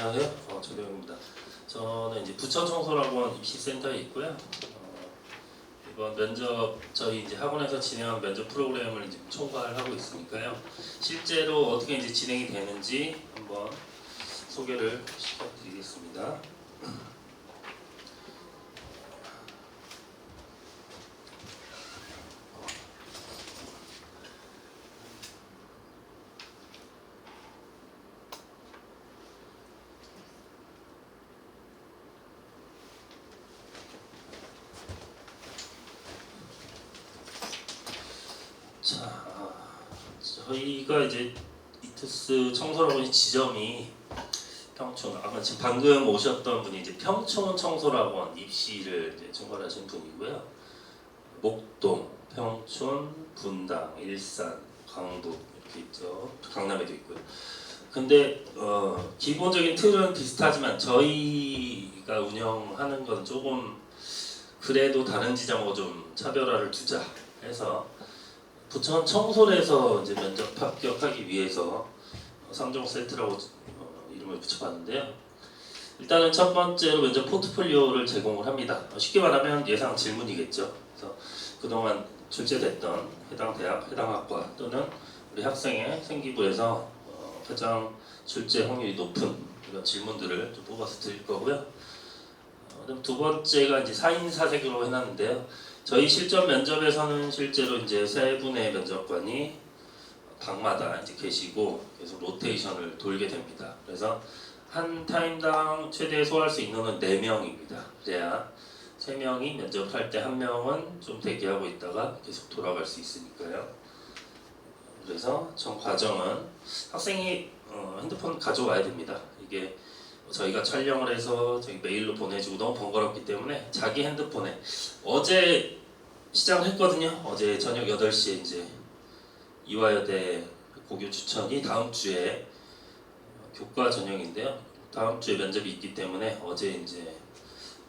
안녕하세요. 조대웅입니다. 저는 이제 부천청소학원 입시센터에 있고요. 이번 면접 저희 이제 학원에서 진행한 면접 프로그램을 이제 총괄하고 있으니까요. 실제로 어떻게 이제 진행이 되는지 한번 소개를 시켜드리겠습니다. 자, 저희가 이제 이투스 청소학원 지점이 평촌, 지금 방금 오셨던 분이 이제 평촌 청소학원 입시를 이제 총괄하신 분이고요. 목동, 평촌, 분당, 일산, 강북 이렇게 있죠. 강남에도 있고요. 근데 기본적인 틀은 비슷하지만 저희가 운영하는 건 조금 그래도 다른 지점하고 좀 차별화를 두자 해서 부천 청솔에서 이제 면접 합격하기 위해서 3종 세트라고 이름을 붙여봤는데요. 일단은 첫 번째로 면접 포트폴리오를 제공을 합니다. 쉽게 말하면 예상 질문이겠죠. 그래서 그동안 출제됐던 해당 대학, 해당 학과 또는 우리 학생의 생기부에서 가장 출제 확률이 높은 이런 질문들을 좀 뽑아서 드릴 거고요. 그다음 두 번째가 이제 4인 4색으로 해놨는데요. 저희 실전 면접에서는 실제로 이제 세 분의 면접관이 방마다 이제 계시고 계속 로테이션을 돌게 됩니다. 그래서 한 타임당 최대 소화할 수 있는 건 4명입니다. 그래야 3명이 면접할 때 1명은 좀 대기하고 있다가 계속 돌아갈 수 있으니까요. 그래서 전 과정은 학생이 핸드폰 가져와야 됩니다. 이게 저희가 촬영을 해서 저희 메일로 보내주고 너무 번거롭기 때문에 자기 핸드폰에 어제 시작을 했거든요. 어제 저녁 8시에 이제 이화여대 고교 추천이 다음 주에 교과 전형인데요. 다음 주에 면접이 있기 때문에 어제 이제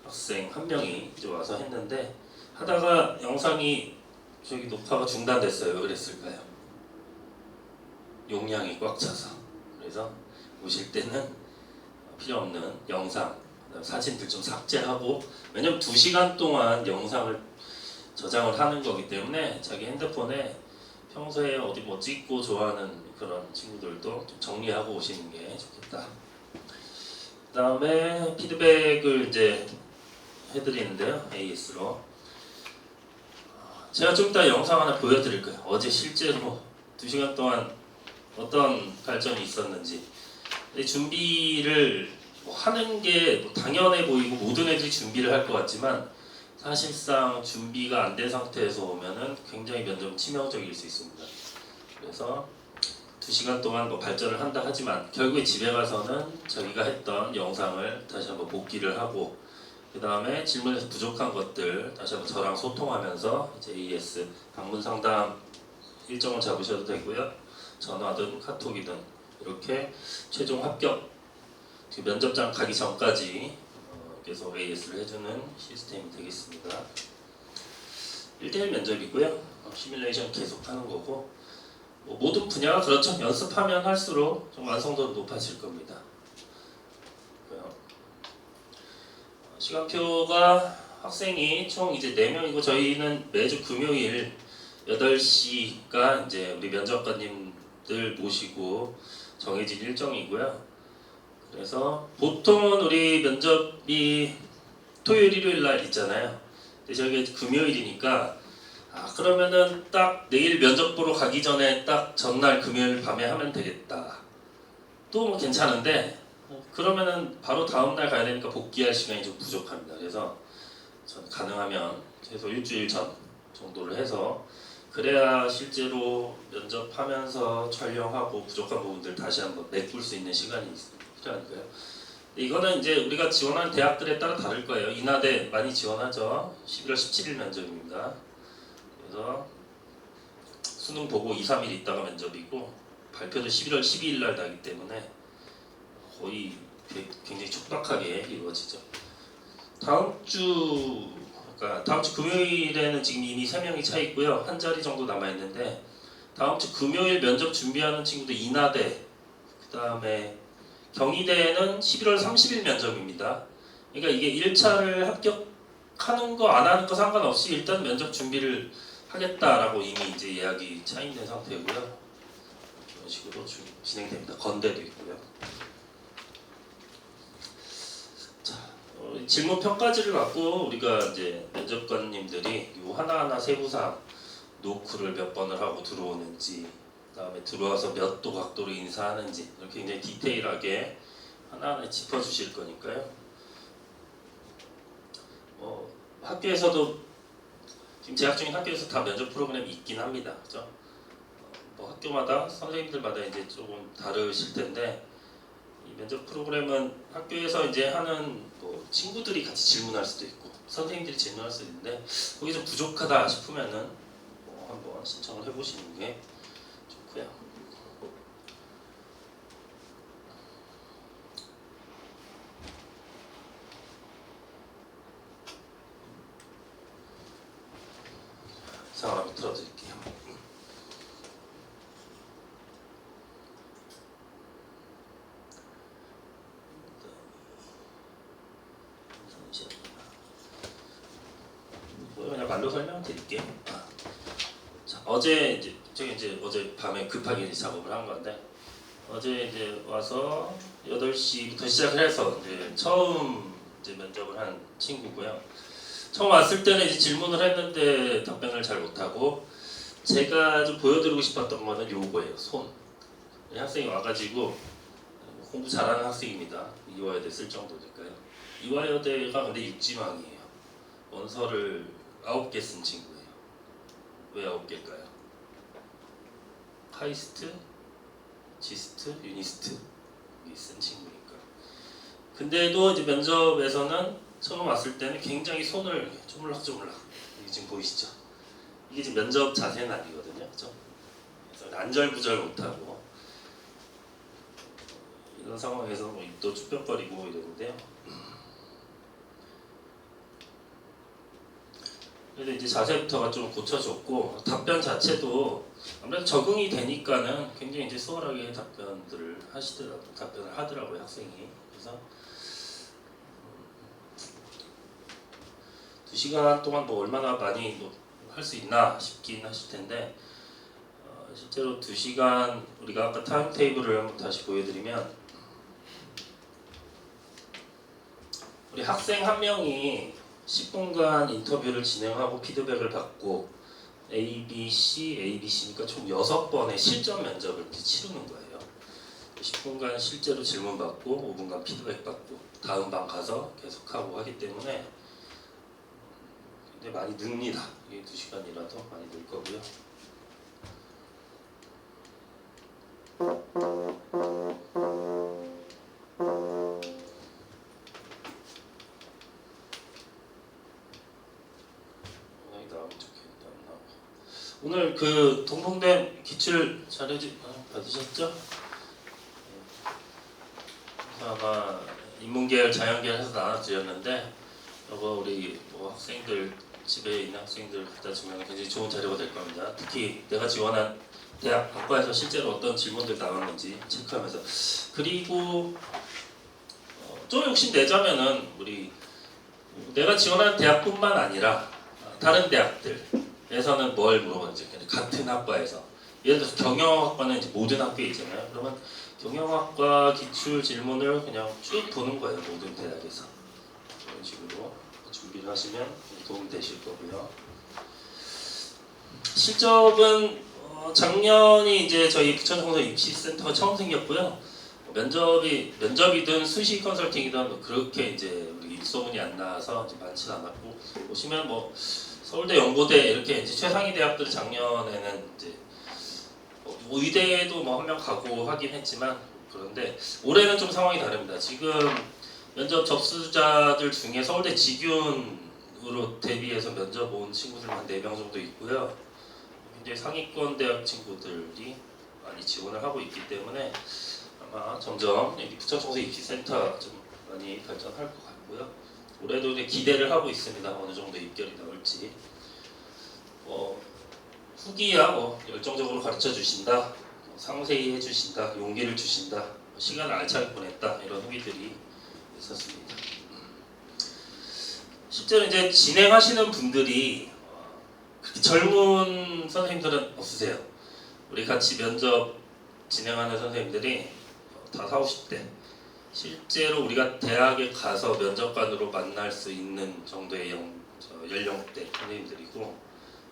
학생 1명이 이제 와서 했는데 하다가 영상이 저기 녹화가 중단됐어요. 왜 그랬을까요? 용량이 꽉 차서. 그래서 오실 때는 필요 없는 영상, 사진들 좀 삭제하고, 왜냐면 2시간 동안 영상을 저장을 하는 거기 때문에 자기 핸드폰에 평소에 어디 뭐 찍고 좋아하는 그런 친구들도 좀 정리하고 오시는 게 좋겠다. 그 다음에 피드백을 이제 해드리는데요. AS로. 제가 좀 이따 영상 하나 보여드릴 거예요. 어제 실제로 2시간 동안 어떤 발전이 있었는지. 준비를 하는 게 당연해 보이고 모든 애들이 준비를 할 것 같지만 사실상 준비가 안 된 상태에서 오면은 굉장히 면접은 치명적일 수 있습니다. 그래서 2시간 동안 뭐 발전을 한다 하지만 결국에 집에 가서는 저희가 했던 영상을 다시 한번 복기를 하고, 그 다음에 질문에서 부족한 것들 다시 한번 저랑 소통하면서 이제 AS 방문 상담 일정을 잡으셔도 되고요. 전화든 카톡이든 이렇게 최종 합격 면접장 가기 전까지 계속 AS를 해주는 시스템이 되겠습니다. 1대1 면접이고요. 시뮬레이션 계속 하는 거고, 모든 분야가 그렇죠. 연습하면 할수록 좀 완성도는 높아질 겁니다. 시간표가 학생이 총 이제 4명이고 저희는 매주 금요일 8시가 이제 우리 면접관님들 모시고 정해진 일정이고요. 그래서 보통은 우리 면접이 토요일, 일요일 날 있잖아요. 근데 저희가 금요일이니까 그러면은 딱 내일 면접 보러 가기 전에 딱 전날 금요일 밤에 하면 되겠다. 또 뭐 괜찮은데 그러면은 바로 다음 날 가야 되니까 복귀할 시간이 좀 부족합니다. 그래서 저는 가능하면 최소 일주일 전 정도를 해서 그래야 실제로 면접하면서 촬영하고 부족한 부분들 다시 한번 메꿀 수 있는 시간이 필요하니까요. 이거는 이제 우리가 지원하는 대학들에 따라 다를 거예요. 인하대 많이 지원하죠. 11월 17일 면접입니다. 그래서 수능 보고 2, 3일 있다가 면접이고 발표도 11월 12일 날 나기 때문에 거의 굉장히 촉박하게 이루어지죠. 다음 주 금요일에는 지금 이미 3명이 차 있고요. 한 자리 정도 남아 있는데 다음 주 금요일 면접 준비하는 친구들 인하대, 그 다음에 경희대는 11월 30일 면접입니다. 그러니까 이게 1차를 합격하는 거 안 하는 거 상관없이 일단 면접 준비를 하겠다라고 이미 이제 예약이 차인된 상태고요. 이런 식으로 진행됩니다. 건대도 있고요. 자, 질문 평가지를 갖고 우리가 이제 면접관님들이 요 하나하나 세부사항 노크를 몇 번을 하고 들어오는지, 그다음에 들어와서 몇 도 각도로 인사하는지 이렇게 굉장히 디테일하게 하나하나 짚어주실 거니까요. 학교에서도 지금 재학 중인 학교에서 다 면접 프로그램이 있긴 합니다. 그죠? 학교마다 선생님들마다 이제 조금 다르실 텐데 이 면접 프로그램은 학교에서 이제 하는 친구들이 같이 질문할 수도 있고 선생님들이 질문할 수도 있는데 거기 좀 부족하다 싶으면은 한번 신청을 해보시는 게 좋고요. 상황을 틀어드릴게요. 그냥 말로 설명드릴게요. 자, 어제 어제 밤에 급하게 작업을 한 건데 어제 이제 와서 8시부터 시작을 해서 이제 처음 이제 면접을 한 친구고요. 처음 왔을 때는 이제 질문을 했는데 답변을 잘 못하고 제가 좀 보여드리고 싶었던 거는 요거예요. 손. 이 학생이 와가지고 공부 잘하는 학생입니다. 이화여대 쓸 정도니까요. 이화여대가 근데 육지망이에요. 원서를 9개 쓴 친구예요. 왜 9개일까요? 카이스트, 지스트, 유니스트 쓴 친구니까. 근데도 이제 면접에서는 처음 왔을 때는 굉장히 손을 쪼물락쪼물락, 이게 지금 보이시죠? 이게 지금 면접 자세는 아니거든요, 그렇죠? 그래서 안절부절 못하고 이런 상황에서 입도 쭈뼛거리고 이러는데요. 그래서 이제 자세부터가 좀 고쳐졌고 답변 자체도 아무래도 적응이 되니까는 굉장히 이제 수월하게 답변을 하더라고요, 학생이. 그래서 2시간 동안 얼마나 많이 할 수 있나 싶긴 하실 텐데 실제로 2시간 우리가 아까 타임테이블을 한번 다시 보여드리면 우리 학생 한 명이 10분간 인터뷰를 진행하고 피드백을 받고 ABC니까 총 6번의 실전 면접을 이렇게 치르는 거예요. 10분간 실제로 질문 받고 5분간 피드백 받고 다음 방 가서 계속하고 하기 때문에 굉장히 많이 늡니다. 이게 2시간이라도 많이 늘 거고요. 오늘 그 동봉된 기출 자료 받으셨죠? 아마 인문계열, 자연계열 해서 나눠드렸는데 이거 우리 학생들 집에 있는 학생들 갖다 주면 굉장히 좋은 자료가 될 겁니다. 특히 내가 지원한 대학 학과에서 실제로 어떤 질문들 나왔는지 체크하면서 그리고 좀 욕심 내자면은 우리 내가 지원한 대학뿐만 아니라 다른 대학들에서는 뭘 물어보는지 같은 학과에서 예를 들어서 경영학과는 이제 모든 학교에 있잖아요. 그러면 경영학과 기출 질문을 그냥 쭉 보는 거예요. 모든 대학에서 이런 식으로 준비를 하시면 도움이 되실 거고요. 실적은 작년이 이제 저희 부천청소 입시센터가 처음 생겼고요. 면접이든 수시 컨설팅이든 그렇게 이제 우리 입소문이 안 나와서 이제 많지는 않았고 보시면 서울대, 연고대 이렇게 이제 최상위 대학들 작년에는 이제 의대에도 한 명 가고 하긴 했지만 그런데 올해는 좀 상황이 다릅니다. 지금 면접 접수자들 중에 서울대 직윤으로 대비해서 면접 온 친구들만 4명 정도 있고요. 굉장히 상위권 대학 친구들이 많이 지원을 하고 있기 때문에 아마 점점 여기 부천청소 입시센터 좀 많이 발전할 것 같고요. 올해도 이제 기대를 하고 있습니다. 어느 정도 입결이 나올지. 후기야 열정적으로 가르쳐 주신다, 상세히 해주신다, 용기를 주신다 시간을 알차게 보냈다 이런 후기들이 있었습니다. 실제로 이제 진행하시는 분들이 그렇게 젊은 선생님들은 없으세요. 우리 같이 면접 진행하는 선생님들이 다 40, 50대. 실제로 우리가 대학에 가서 면접관으로 만날 수 있는 정도의 연령대 선생님들이고,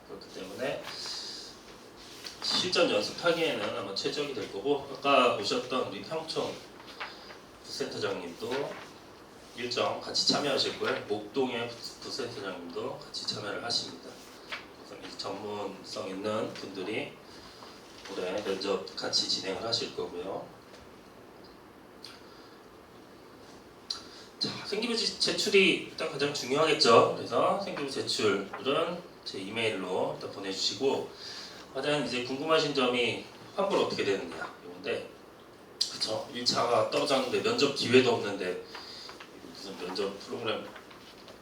그렇기 때문에 실전 연습하기에는 아마 최적이 될 거고, 아까 오셨던 우리 평촌 부센터장님도 일정 같이 참여하실 거예요. 목동의 부센터장님도 같이 참여를 하십니다. 그래서 전문성 있는 분들이 올해 면접 같이 진행을 하실 거고요. 자, 생기부 제출이 일단 가장 중요하겠죠. 그래서 생기부 제출은 제 이메일로 일단 보내주시고, 가장 이제 궁금하신 점이 환불 어떻게 되느냐 이건데, 그쵸? 1차가 떨어졌는데 면접 기회도 없는데 무슨 면접 프로그램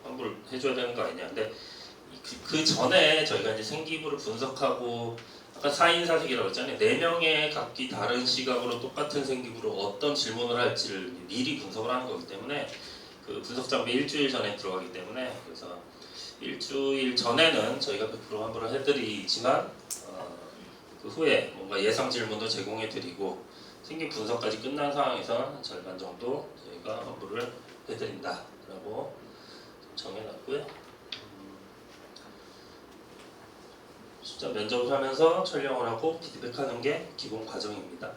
환불 해줘야 되는 거 아니냐. 근데 그 전에 저희가 이제 생기부를 분석하고, 아까 4인 사색이라고 했잖아요. 4명의 각기 다른 시각으로 똑같은 생기부로 어떤 질문을 할지를 미리 분석을 하는 거기 때문에, 그 분석 장비 일주일 전에 들어가기 때문에, 그래서 일주일 전에는 저희가 100% 환불을 해드리지만 그 후에 뭔가 예상 질문도 제공해드리고 생긴 분석까지 끝난 상황에서 절반 정도 저희가 환불을 해드린다라고 정해놨고요. 실전 면접을 하면서 촬영을 하고 피드백하는 게 기본 과정입니다.